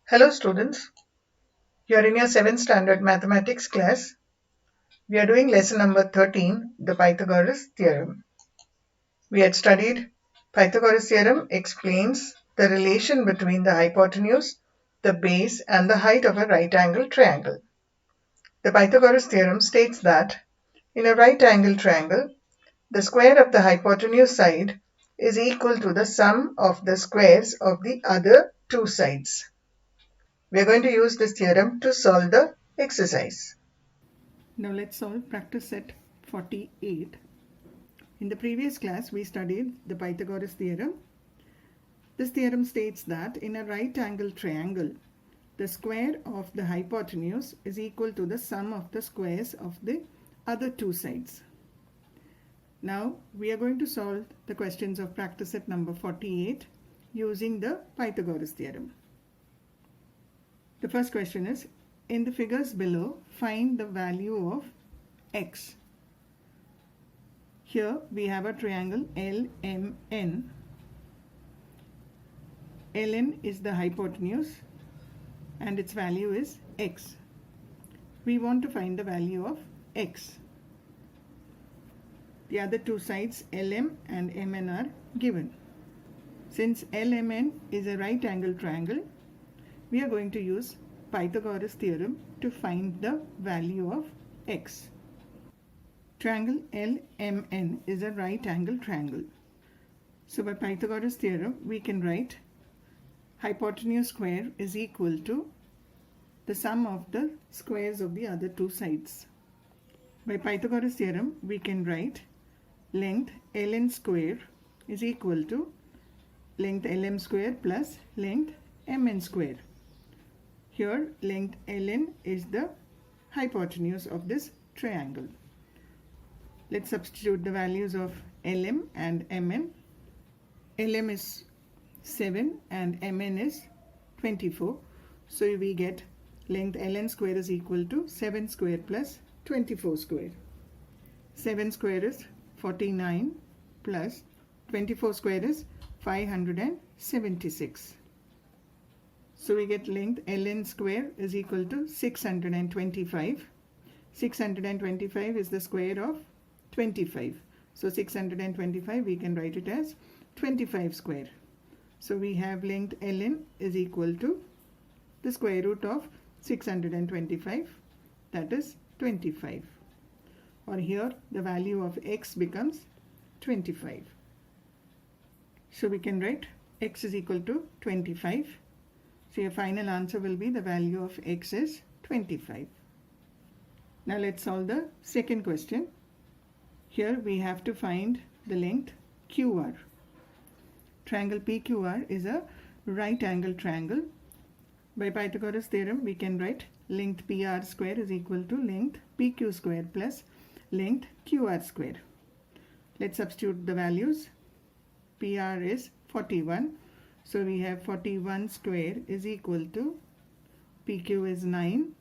Hello students, you are in your 7th standard mathematics class. We are doing lesson number 13, the Pythagoras Theorem. We had studied Pythagoras Theorem explains the relation between the hypotenuse, the base and the height of a right angle triangle. The Pythagoras Theorem states that in a right angle triangle, the square of the hypotenuse side is equal to the sum of the squares of the other two sides. We are going to use this theorem to solve the exercise. Now let's solve practice set 48. In the previous class we studied the Pythagoras theorem. This theorem states that in a right angle triangle, the square of the hypotenuse is equal to the sum of the squares of the other two sides. Now we are going to solve the questions of practice set number 48 using the Pythagoras theorem. The first question is, in the figures below, find the value of x. Here we have a triangle LMN. Ln is the hypotenuse and its value is x. We want to find the value of x. The other two sides LM and MN are given. Since LMN is a right angle triangle, we are going to use Pythagoras theorem to find the value of x. Triangle LMN is a right angle triangle. So by Pythagoras theorem, we can write hypotenuse square is equal to the sum of the squares of the other two sides. By Pythagoras theorem, we can write length ln square is equal to length lm square plus length mn square. Here length ln is the hypotenuse of this triangle. Let's substitute the values of lm and mn. Lm is 7 and mn is 24. So we get length ln square is equal to 7 square plus 24 square. 7 square is 49 plus 24 square is 576. So we get length ln square is equal to 625. 625 is the square of 25. So 625 we can write it as 25 square. So we have length ln is equal to the square root of 625, that is 25. Or here the value of x becomes 25. So we can write x is equal to 25. So your final answer will be the value of x is 25. Now let's solve the second question. Here we have to find the length QR. Triangle PQR is a right angle triangle. By Pythagoras theorem, we can write length PR square is equal to length PQ square plus length QR square. Let's substitute the values. PR is 41. So we have 41 square is equal to PQ is 9.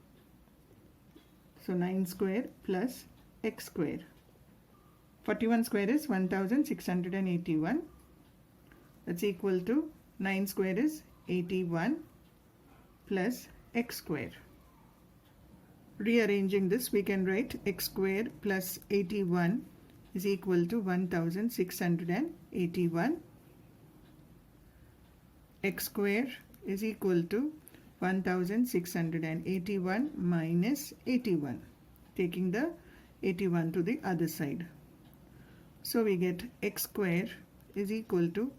So 9 square plus x square. 41 square is 1681. That's equal to 9 square is 81 plus x square. Rearranging this, we can write x square plus 81 is equal to 1681. X square is equal to 1681 minus 81, taking the 81 to the other side. So we get x square is equal to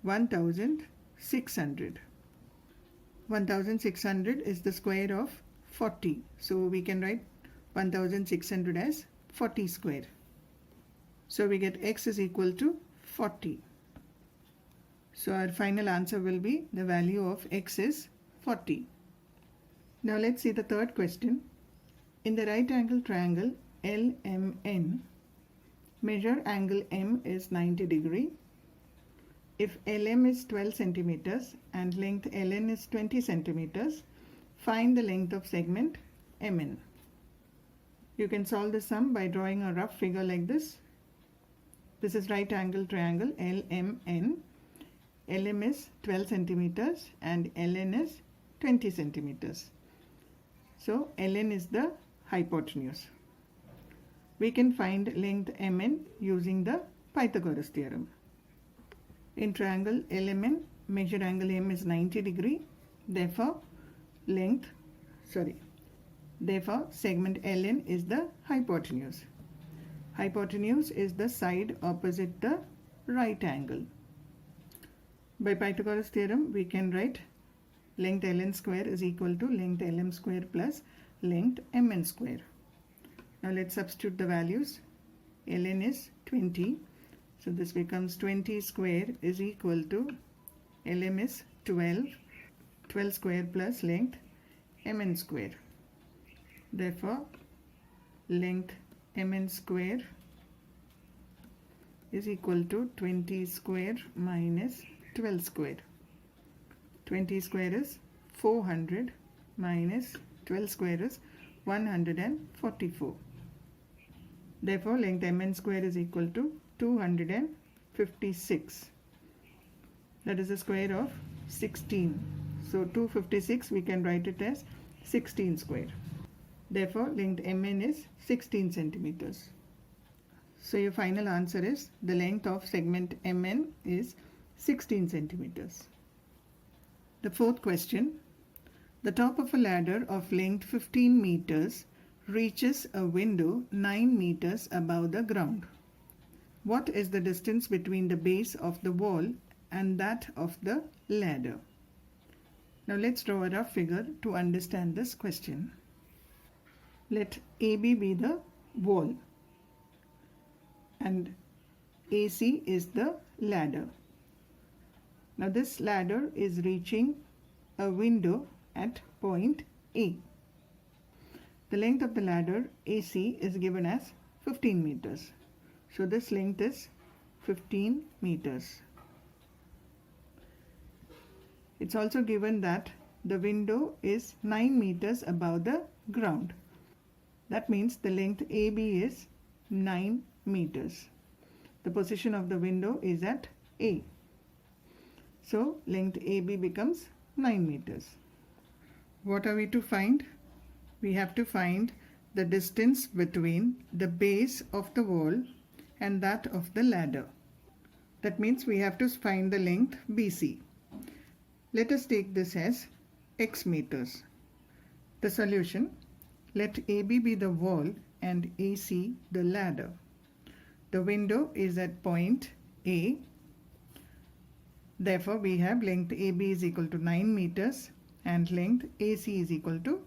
1600. 1600 is the square of 40. So we can write 1600 as 40 square. So we get x is equal to 40. So our final answer will be the value of x is 40. Now let's see the third question. In the right angle triangle LMN, measure angle M is 90 degree. If LM is 12 centimeters and length LN is 20 centimeters, find the length of segment MN. You can solve the sum by drawing a rough figure like this. This is right angle triangle LMN. LM is 12 centimeters and LN is 20 centimeters. So ln is the hypotenuse. We can find length mn using the Pythagoras theorem. In triangle LMN, measure angle M is 90 degree. Therefore, segment ln is the hypotenuse. Hypotenuse is the side opposite the right angle. By Pythagoras theorem, we can write length ln square is equal to length lm square plus length mn square. Now let's substitute the values. ln is 20. So this becomes 20 square is equal to lm is 12. 12 square plus length mn square. Therefore, length mn square is equal to 20 square minus 12 square. 20 square is 400 minus 12 square is 144. Therefore, length mn square is equal to 256. That is the square of 16. So 256 we can write it as 16 square. Therefore, length mn is 16 centimeters. So your final answer is the length of segment mn is 16 centimeters. The fourth question. The top of a ladder of length 15 meters reaches a window 9 meters above the ground. What is the distance between the base of the wall and that of the ladder? Now let's draw a rough figure to understand this question. Let AB be the wall and AC is the ladder. Now this ladder is reaching a window at point A. The length of the ladder AC is given as 15 meters. So this length is 15 meters. It's also given that the window is 9 meters above the ground. That means the length AB is 9 meters. The position of the window is at A. So length AB becomes 9 meters. What are we to find? We have to find the distance between the base of the wall and that of the ladder. That means we have to find the length BC. Let us take this as x meters. The solution. Let AB be the wall and AC the ladder. The window is at point A. Therefore, we have length AB is equal to 9 meters and length AC is equal to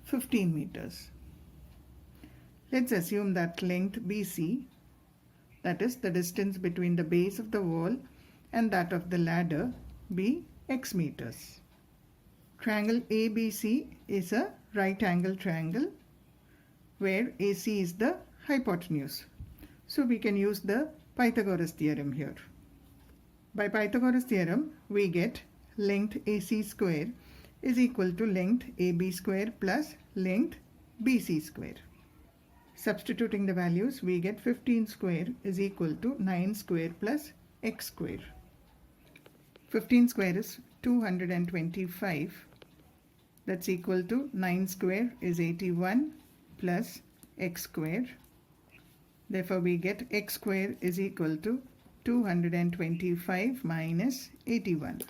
15 meters. Let's assume that length BC, that is the distance between the base of the wall and that of the ladder, be x meters. Triangle ABC is a right angle triangle where AC is the hypotenuse. So we can use the Pythagoras theorem here. By Pythagoras theorem, we get length AC square is equal to length AB square plus length BC square. Substituting the values, we get 15 square is equal to 9 square plus x square. 15 square is 225. That's equal to 9 square is 81 plus x square. Therefore, we get x square is equal to 225 minus 81.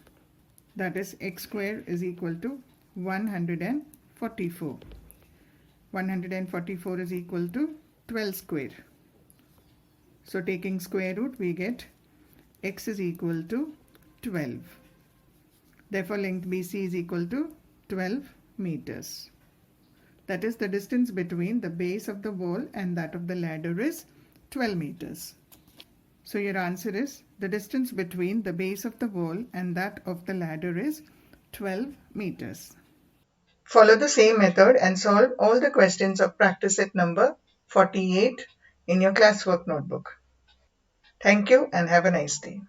That is x square is equal to 144. 144 is equal to 12 square. So taking square root, we get x is equal to 12. Therefore, length BC is equal to 12 meters. That is, the distance between the base of the wall and that of the ladder is 12 meters. So your answer is the distance between the base of the wall and that of the ladder is 12 meters. Follow the same method and solve all the questions of practice set number 48 in your classwork notebook. Thank you and have a nice day.